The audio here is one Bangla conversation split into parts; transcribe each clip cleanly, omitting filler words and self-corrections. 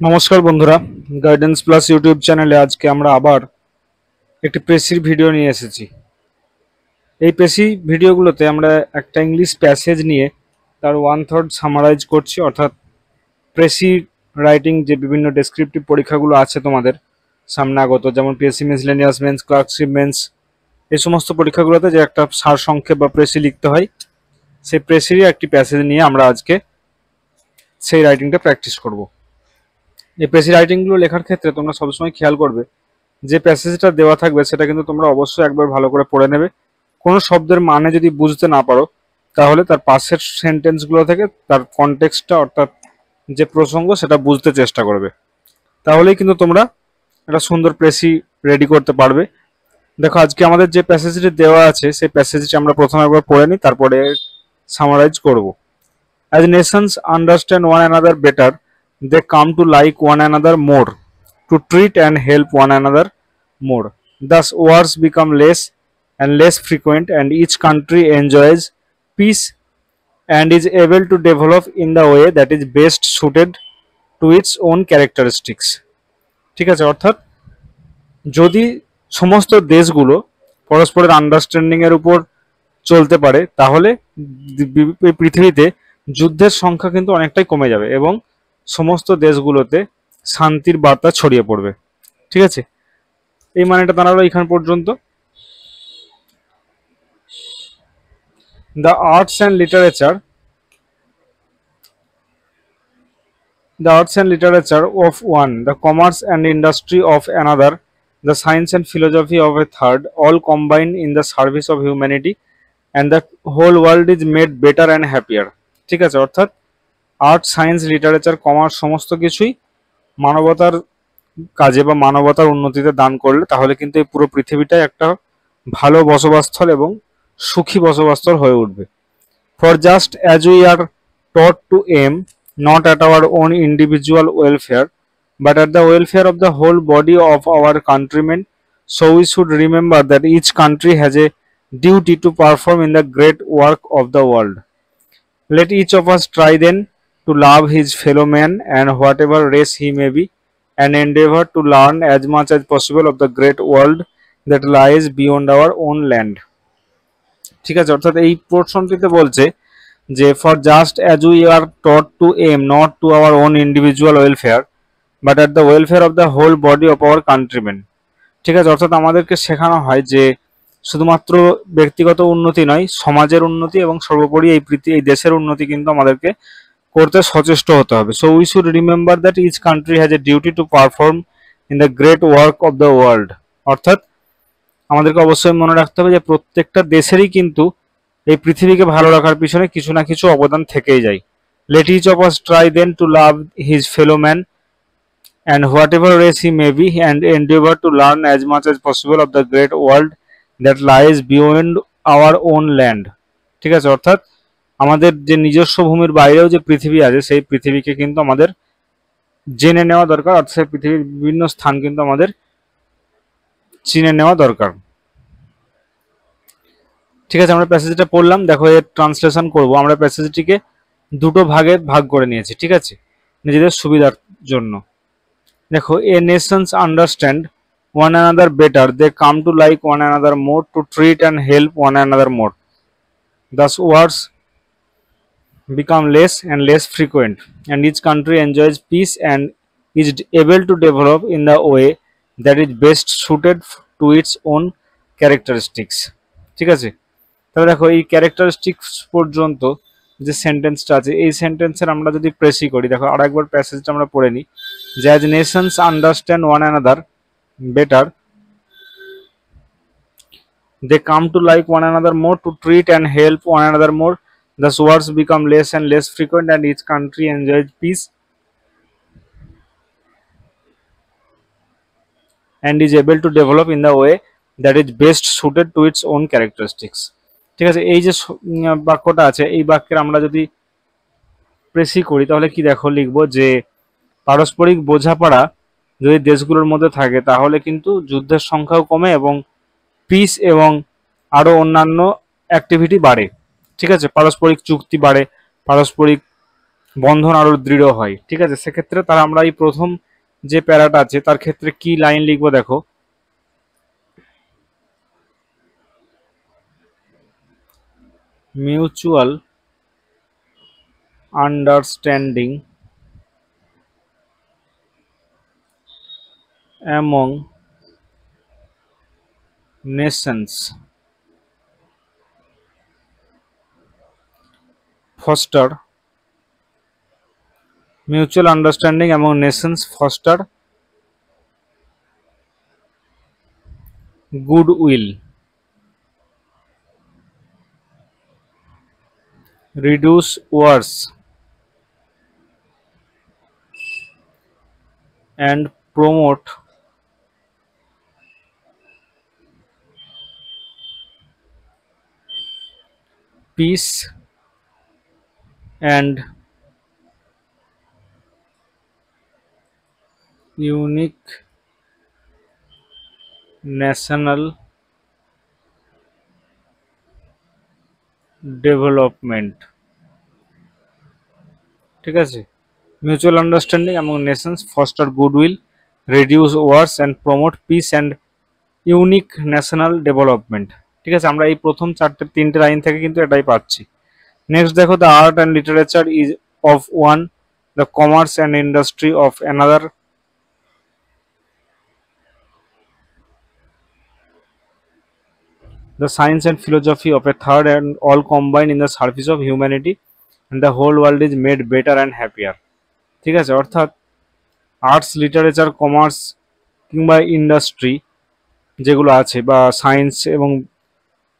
নমস্কার বন্ধুরা, গাইডেন্স প্লাস ইউটিউব চ্যানেলে আজকে আমরা আবার একটি প্রেসির ভিডিও নিয়ে এসেছি। এই প্রেসি ভিডিওগুলোতে আমরা একটা ইংলিশ প্যাসেজ নিয়ে তার 1/3 সামারাইজ করছি, অর্থাৎ প্রেসি রাইটিং যে বিভিন্ন ডেসক্রিপটিভ পরীক্ষাগুলো আছে তোমাদের সামনে আগত, যেমন PSC miscellaneous men's, clerkship men's, এই সমস্ত পরীক্ষাগুলোতে যে একটা সারসংক্ষেপ বা প্রেসি লিখতে হয়, সেই প্রেসিরই একটি প্যাসেজ নিয়ে আমরা আজকে সেই রাইটিংটা প্র্যাকটিস করব। এই প্রেসি রাইটিংগুলো লেখার ক্ষেত্রে তোমরা সবসময় খেয়াল করবে যে প্যাসেজটা দেওয়া থাকবে সেটা কিন্তু তোমরা অবশ্যই একবার ভালো করে পড়ে নেবে। কোনো শব্দের মানে যদি বুঝতে না পারো তাহলে তার পাশের সেন্টেন্সগুলো থেকে তার কনটেক্সটটা, অর্থাৎ যে প্রসঙ্গ, সেটা বুঝতে চেষ্টা করবে। তাহলেই কিন্তু তোমরা একটা সুন্দর প্রেসি রেডি করতে পারবে। দেখো, আজকে আমাদের যে প্যাসেজটি দেওয়া আছে সেই প্যাসেজটি আমরা প্রথমে একবার পড়ে নিই, তারপরে সামারাইজ করব। As nations understand one another better, they come to like one another more, to treat and help one another more. Thus, wars become less and less frequent, and each country enjoys peace and is able to develop in the way that is best suited to its own characteristics. ঠিক আছে, অর্থাৎ যদি সমস্ত দেশগুলো পরস্পরের আন্ডারস্ট্যান্ডিং এর উপর চলতে পারে তাহলে পৃথিবীতে যুদ্ধের সংখ্যা কিন্তু অনেকটাই কমে যাবে এবং সমস্ত দেশগুলোতে শান্তির বার্তা ছড়িয়ে পড়বে। ঠিক আছে, এই মানেটা দাঁড়ালো এখান পর্যন্ত। The arts and literature of one, the commerce and industry of another, the science and philosophy of a third, all combine in the service of humanity, and the whole world is made better and happier. ঠিক আছে, অর্থাৎ আর্ট, সায়েন্স, লিটারেচার, কমার্স সমস্ত কিছুই মানবতার কাজে বা মানবতার উন্নতিতে দান করলে তাহলে কিন্তু এই পুরো পৃথিবীটাই একটা ভালো বসবাসস্থল এবং সুখী বসবাসস্থল হয়ে উঠবে। For just as we are taught to aim not at our own individual welfare but at the welfare of the whole body of our countrymen, so we should remember that each country has a duty to perform in the great work of the world. Let each of us try then to love his fellow man and whatever race he may be, and endeavor to learn as much as possible of the great world that lies beyond our own land. ঠিক আছে, অর্থাৎ এই পোর্শনটিতে বলছে যে for just as we are taught to aim not to our own individual welfare but at the welfare of the whole body of our countrymen. ঠিক আছে, অর্থাৎ আমাদেরকে শেখানো হয় যে শুধুমাত্র ব্যক্তিগত উন্নতি নয়, সমাজের উন্নতি এবং সর্বোপরি এই দেশের উন্নতি কিন্তু আমাদেরকে করতে সচেষ্ট হতে হবে। So we should remember that each country has a duty to perform in the great work of the world. অর্থাৎ আমাদেরকে অবশ্যই মনে রাখতে হবে যে প্রত্যেকটা দেশেরই কিন্তু এই পৃথিবীকে ভালো রাখার পিছনে কিছু না কিছু অবদান থেকেই যায়। Let each of us try then to love his fellow man and whatever race he may be, and endeavor to learn as much as possible of the great world that lies beyond our own land. ঠিক আছে, অর্থাৎ আমাদের যে নিজস্ব ভূমির বাইরেও যে পৃথিবী আছে সেই পৃথিবীকে কিন্তু আমাদের জেনে নেওয়া দরকার, অর্থাৎ সেই পৃথিবীর বিভিন্ন স্থান কিন্তু আমাদের চিনে নেওয়া দরকার। ঠিক আছে, আমরা প্যাসেজটা পড়লাম। দেখো, এর ট্রান্সলেশন করব। আমরা প্যাসেজটিকে দুটো ভাগে ভাগ করে নিয়েছি, ঠিক আছে, নিজেদের সুবিধার জন্য। দেখো, a nations understand one another better, they come to like one another more, to treat and help one another more. Thus wars become less and less frequent, and each country enjoys peace and is able to develop in the way that is best suited to its own characteristics. ঠিক আছে, তাহলে দেখো এই ক্যারেক্টারিস্টিক্স পর্যন্ত যে সেন্টেন্সটা আছে এই সেন্টেন্সের আমরা যদি প্রেসি করি, দেখো আর একবার প্যাসেজটা আমরা পড়ে নিই যে as Nations understand one another better, they come to like one another more, to treat and help one another more. Thus wars become less and less frequent, and each country enjoys peace and is able to develop in the way that is best suited to its own characteristics. ঠিক আছে, এই যে বাক্যটা আছে এই বাক্যের আমরা যদি প্রেসি করি তাহলে কি দেখো লিখবো যে পারস্পরিক বোঝাপড়া যদি দেশগুলোর মধ্যে থাকে তাহলে কিন্তু যুদ্ধের সংখ্যাও কমে এবং পিস এবং আরো অন্যান্য অ্যাক্টিভিটি বাড়ে। ঠিক আছে, পারস্পরিক চুক্তি বাড়ে, পারস্পরিক বন্ধন আরো দৃঢ় হয়। ঠিক আছে, সেক্ষেত্রে তার আমরা এই প্রথম যে প্যারাটা আছে তার ক্ষেত্রে কি লাইন লিখবো দেখো, mutual understanding among nations foster, mutual understanding among nations foster goodwill, reduce wars and promote peace and unique national development। ঠিক আছে, মিউচুয়াল আন্ডারস্ট্যান্ডিং এবং nations foster goodwill, reduce wars and promote peace and unique national development. ঠিক আছে, আমরা এই প্রথম তিনটে লাইন থেকে কিন্তু এটাই পাচ্ছি। নেক্সট দেখো, the art and literature is of one, the commerce and industry of another, the science and philosophy of a third, and all combined in the service of humanity, and the whole world is made better and happier। ঠিক আছে, অর্থাৎ আর্টস, লিটারেচার, কমার্স কিংবা ইন্ডাস্ট্রি যেগুলো আছে বা সায়েন্স এবং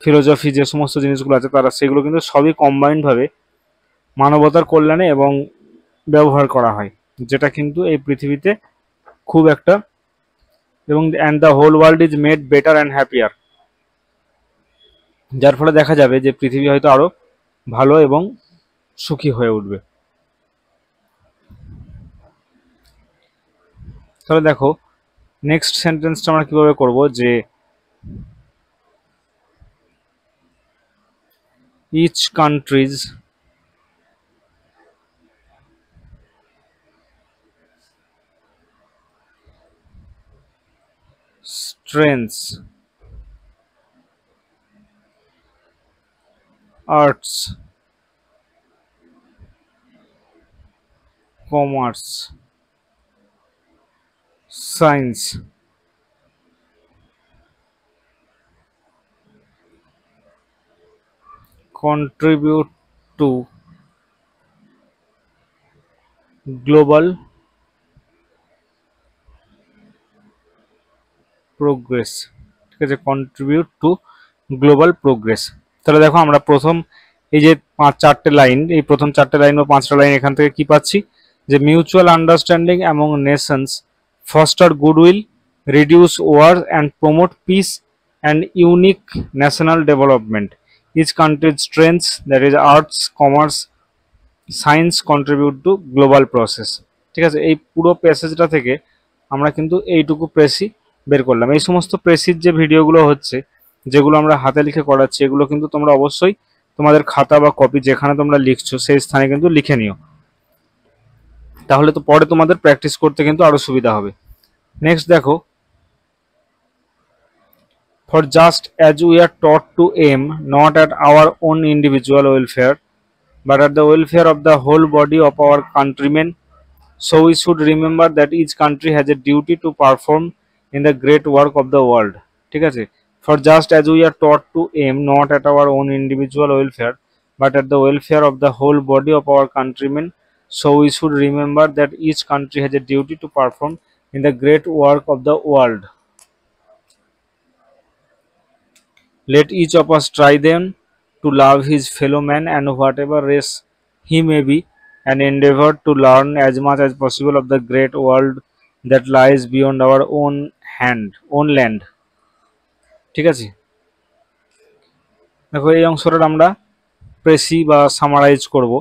ফিলোসফি যে সমস্ত জিনিসগুলো আছে তারা সেগুলো কিন্তু সবই কম্বাইন্ডভাবে মানবতার কল্যাণে এবং ব্যবহার করা হয়, যেটা কিন্তু এই পৃথিবীতে খুব একটা, এবং and the whole world is made better and happier, যার ফলে দেখা যাবে যে পৃথিবী হয়তো আরো ভালো এবং সুখী হয়ে উঠবে। তাহলে দেখো নেক্সট সেন্টেন্সটা আমরা কিভাবে করব, যে each countries strengths, arts, commerce, science, contribute to global progress। ঠিক আছে, কন্ট্রিবিউট টু গ্লোবাল প্রোগ্রেস। তাহলে দেখো আমরা প্রথম এই যে চারটে লাইন, এই প্রথম চারটে লাইন বা পাঁচটা লাইন এখান থেকে কি পাচ্ছি, যে mutual understanding among nations foster goodwill, reduce war and promote peace and unique national development, each countries strengths, that is arts, commerce, science contribute to global process. ঠিক আছে, এই পুরো প্যাসেজটা থেকে আমরা কিন্তু এইটুকু প্রেসি বের করলাম। এই সমস্ত প্রেসির যে ভিডিওগুলো হচ্ছে, যেগুলো আমরা হাতে লিখে করাচ্ছি, এগুলো কিন্তু তোমরা অবশ্যই তোমাদের খাতা বা কপি যেখানে তোমরা লিখছো সেই স্থানে কিন্তু লিখে নিও, তাহলে তো পরে তোমাদের প্র্যাকটিস করতে কিন্তু আরো সুবিধা হবে। নেক্সট দেখো, for just as we are taught to aim not at our own individual welfare but at the welfare of the whole body of our countrymen, so we should remember that each country has a duty to perform in the great work of the world। ঠিক আছে, for just as we are taught to aim not at our own individual welfare but at the welfare of the whole body of our countrymen, so we should remember that each country has a duty to perform in the great work of the world। Let each of us try then to love his fellow man and whatever race he may be, and endeavor to learn as much as possible of the great world that lies beyond our own land। ঠিক আছে, দেখো এই অংশটা আমরা প্রেসি বা সামারাইজ করব,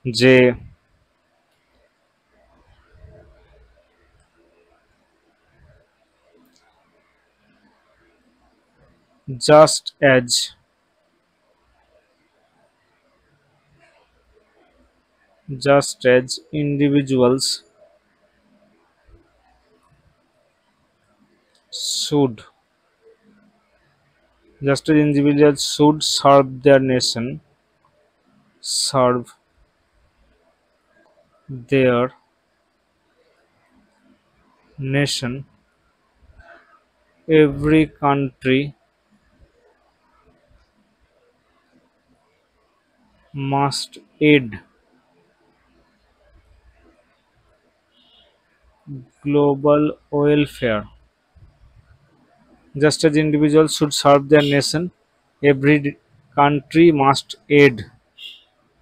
যে just as just as individuals should serve their nation, serve their nation, every country must aid global welfare. Just as individuals should serve their nation, every country must aid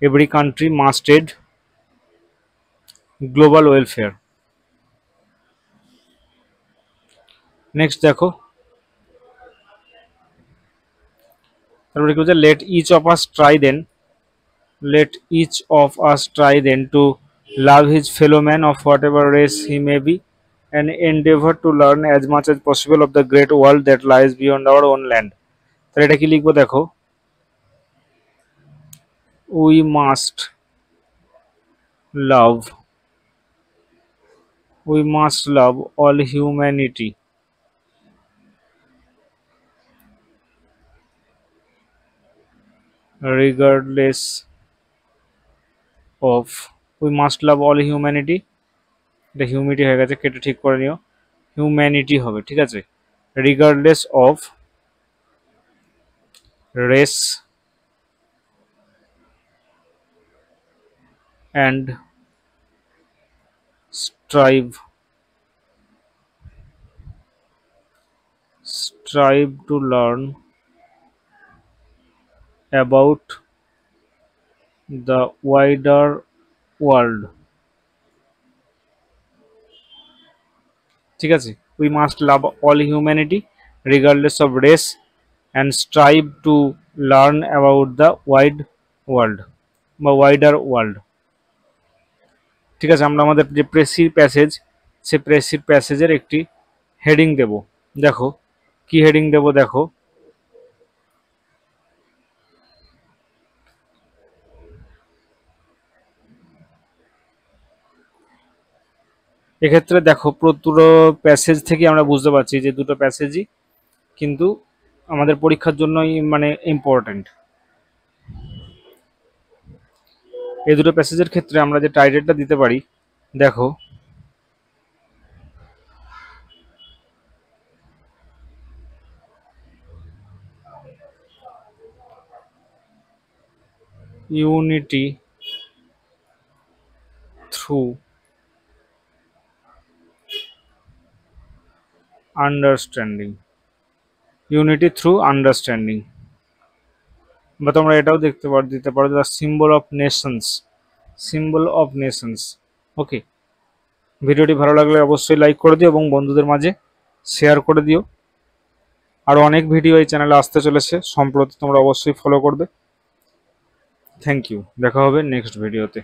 every country must aid global welfare. Next দেখো, তারপরে কি বলছে, let each of us try then to love his fellow man of whatever race he may be and endeavor to learn as much as possible of the great world that lies beyond our own land. তাহলে এটা কি লিখবো দেখো, we must love all humanity regardless of we must love all humanity, এটা হিউম্যানিটি হয়ে গেছে, কেটে ঠিক করে নিও, হিউম্যানিটি হবে, ঠিক আছে, regardless of race and strive to learn about the wider world. ঠিক আছে, we must love all humanity regardless of race and strive to learn about the wide world বা wider world. ঠিক আছে, আমরা আমাদের যে প্রেসির প্যাসেজ, সে প্রেসির প্যাসেজের একটি হেডিং দেব। দেখো কি হেডিং দেব, দেখো এক্ষেত্রে দেখো পুরো প্যাসেজ থেকে আমরা বুঝতে পারছি যে দুটো প্যাসেজই কিন্তু আমাদের পরীক্ষার জন্যই মানে ইম্পর্টেন্ট। এই দুটো প্যাসেজের ক্ষেত্রে আমরা যে টাইটেলটা দিতে পারি, দেখো unity through understanding, unity through understanding, বা তোমরা এটাও দিতে পারো দ্য সিম্বল অফ নেশনস। ওকে, ভিডিওটি ভালো লাগলে অবশ্যই লাইক করে দিও এবং বন্ধুদের মাঝে শেয়ার করে দিও। আরও অনেক ভিডিও এই চ্যানেলে আসতে চলেছে, সম্প্রতি তোমরা অবশ্যই ফলো করবে। থ্যাংক ইউ, দেখা হবে নেক্সট ভিডিওতে।